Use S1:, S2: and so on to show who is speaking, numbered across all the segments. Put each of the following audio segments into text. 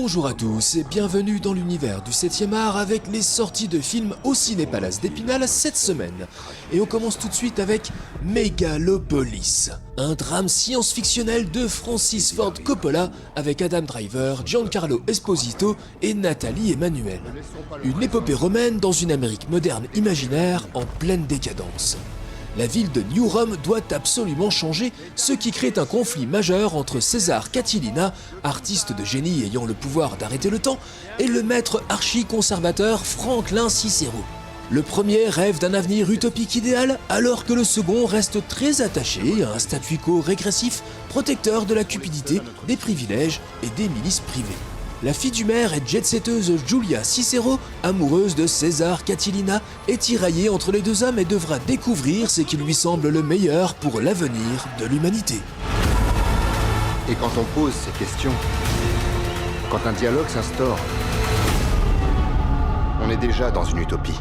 S1: Bonjour à tous et bienvenue dans l'univers du 7e art avec les sorties de films au Ciné-Palace d'Épinal cette semaine. Et on commence tout de suite avec Megalopolis, un drame science-fictionnel de Francis Ford Coppola avec Adam Driver, Giancarlo Esposito et Nathalie Emmanuel. Une épopée romaine dans une Amérique moderne imaginaire en pleine décadence. La ville de New Rome doit absolument changer, ce qui crée un conflit majeur entre César Catilina, artiste de génie ayant le pouvoir d'arrêter le temps, et le maître archi-conservateur Franklin Cicero. Le premier rêve d'un avenir utopique idéal, alors que le second reste très attaché à un statu quo régressif, protecteur de la cupidité, des privilèges et des milices privées. La fille du maire et jet-setteuse Julia Cicero, amoureuse de César Catilina, est tiraillée entre les deux hommes et devra découvrir ce qui lui semble le meilleur pour l'avenir de l'humanité.
S2: Et quand on pose ces questions, quand un dialogue s'instaure, on est déjà dans une utopie.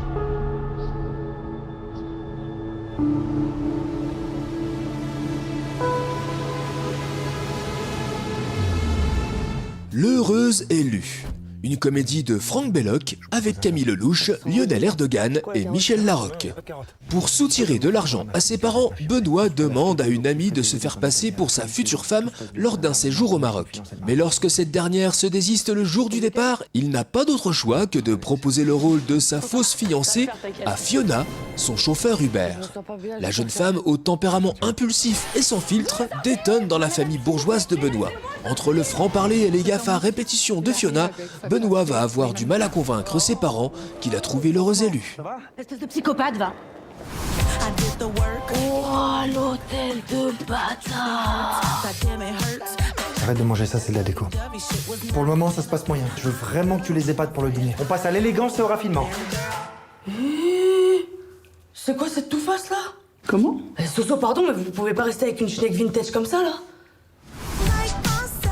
S1: L'heureuse élue, une comédie de Franck Belloc avec Camille Lelouch, Lionel Erdogan et Michel Larocque. Pour soutirer de l'argent à ses parents, Benoît demande à une amie de se faire passer pour sa future femme lors d'un séjour au Maroc. Mais lorsque cette dernière se désiste le jour du départ, il n'a pas d'autre choix que de proposer le rôle de sa fausse fiancée à Fiona, son chauffeur Uber. La jeune femme au tempérament impulsif et sans filtre détonne dans la famille bourgeoise de Benoît. Entre le franc-parler et les gaffes à répétition de Fiona, Benoît va avoir du mal à convaincre ses parents qu'il a trouvé l'heureuse élue.
S3: Espèce de psychopathe, va. Oh, l'hôtel de bâtard.
S4: Arrête de manger ça, c'est de la déco. Pour le moment, ça se passe moyen. Je veux vraiment que tu les épates pour le dîner. On passe à l'élégance et au raffinement.
S5: C'est quoi cette toufface là?
S6: Comment?
S5: Soso, pardon, mais vous pouvez pas rester avec une schneck vintage comme ça là?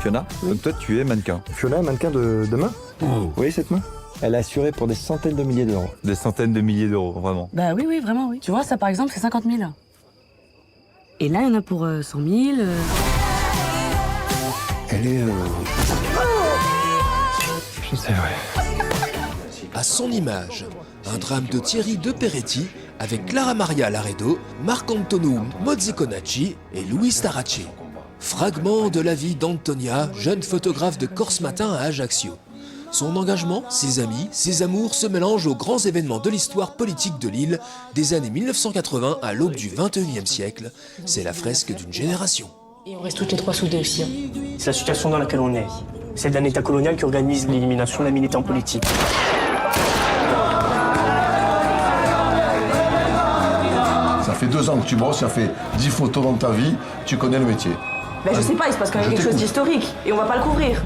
S7: Fiona, donc toi tu es mannequin.
S4: Fiona, mannequin de main?
S7: Vous voyez cette main? Elle est assurée pour des centaines de milliers d'euros. Des centaines de milliers d'euros, vraiment.
S5: Bah oui, vraiment, oui. Tu vois, ça par exemple, c'est 50 000. Et là, il y en a pour 100 000.
S4: Elle est... Je sais, ouais.
S1: À son image, un drame de Thierry De Peretti avec Clara Maria Laredo, Marc-Antonio Mozziconacci et Louis Starace. Fragment de la vie d'Antonia, jeune photographe de Corse Matin à Ajaccio. Son engagement, ses amis, ses amours se mélangent aux grands événements de l'histoire politique de l'île des années 1980 à l'aube du 21e siècle. C'est la fresque d'une génération.
S5: Et on reste toutes les trois soudées aussi.
S8: C'est la situation dans laquelle on est. C'est d'un État colonial qui organise l'élimination d'un militant politique.
S9: Ça fait 2 ans que tu bosses, ça fait 10 photos dans ta vie, tu connais le métier.
S5: Bah je sais pas, il se passe quand même quelque chose d'historique. Et on va pas le couvrir.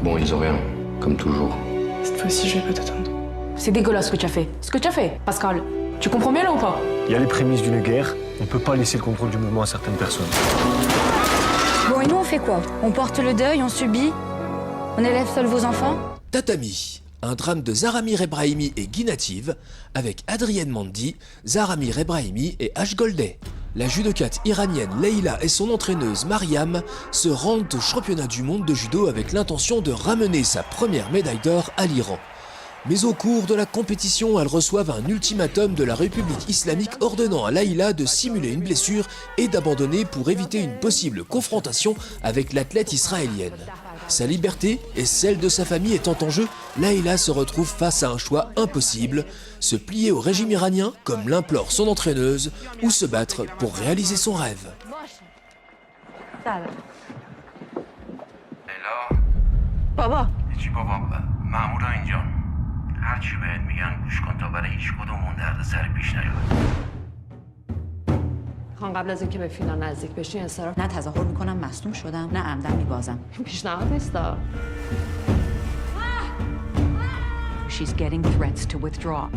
S2: Bon, ils ont rien, comme toujours.
S6: Cette fois-ci, je vais pas t'attendre.
S5: C'est dégueulasse ce que tu as fait. Ce que tu as fait, Pascal. Tu comprends bien là ou pas?
S8: Il y a les prémices d'une guerre. On peut pas laisser le contrôle du mouvement à certaines personnes.
S3: Bon, et nous, on fait quoi? On porte le deuil, on subit? On élève seuls vos enfants?
S1: Tatami, un drame de Zaramir Ebrahimi et Guy Native avec Adrienne Mandi, Zaramir Ebrahimi et Ash Golday. La judokate iranienne Leila et son entraîneuse Mariam se rendent au championnat du monde de judo avec l'intention de ramener sa première médaille d'or à l'Iran. Mais au cours de la compétition, elles reçoivent un ultimatum de la République islamique ordonnant à Leila de simuler une blessure et d'abandonner pour éviter une possible confrontation avec l'athlète israélienne. Sa liberté et celle de sa famille étant en jeu, Leila se retrouve face à un choix impossible, se plier au régime iranien comme l'implore son entraîneuse ou se battre pour réaliser son rêve.
S3: Baba.
S10: خان قبل از اینکه به فینال نزدیک بشی انصراف
S11: نه تظاهر میکنم مصدوم شدم نه عمدن میبازم
S10: پیشنهاد نیستا
S11: She's getting threats to withdraw.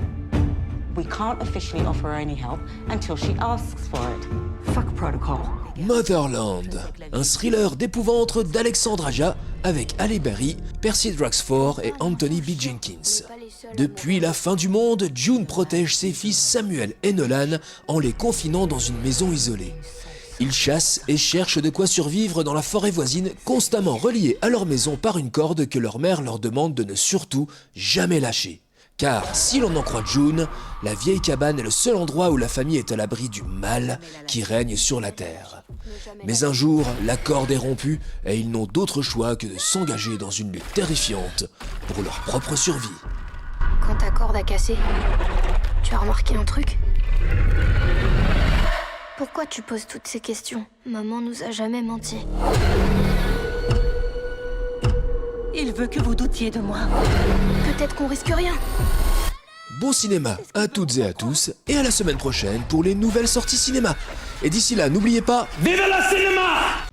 S11: We can't officially offer her any help until she asks for it. Fuck protocol.
S1: Motherland, un thriller d'épouvante d'Alexandre Aja avec Halle Berry, Percy Draxford et Anthony B. Jenkins. Depuis la fin du monde, June protège ses fils Samuel et Nolan en les confinant dans une maison isolée. Ils chassent et cherchent de quoi survivre dans la forêt voisine, constamment reliés à leur maison par une corde que leur mère leur demande de ne surtout jamais lâcher. Car, si l'on en croit June, la vieille cabane est le seul endroit où la famille est à l'abri du mal qui règne sur la terre. Mais un jour, la corde est rompue et ils n'ont d'autre choix que de s'engager dans une lutte terrifiante pour leur propre survie.
S3: Quand ta corde a cassé, tu as remarqué un truc? Pourquoi tu poses toutes ces questions? Maman nous a jamais menti.
S11: Il veut que vous doutiez de moi.
S3: Peut-être qu'on risque rien.
S1: Bon cinéma à toutes et à tous, et à la semaine prochaine pour les nouvelles sorties cinéma. Et d'ici là, n'oubliez pas...
S8: Vive le cinéma!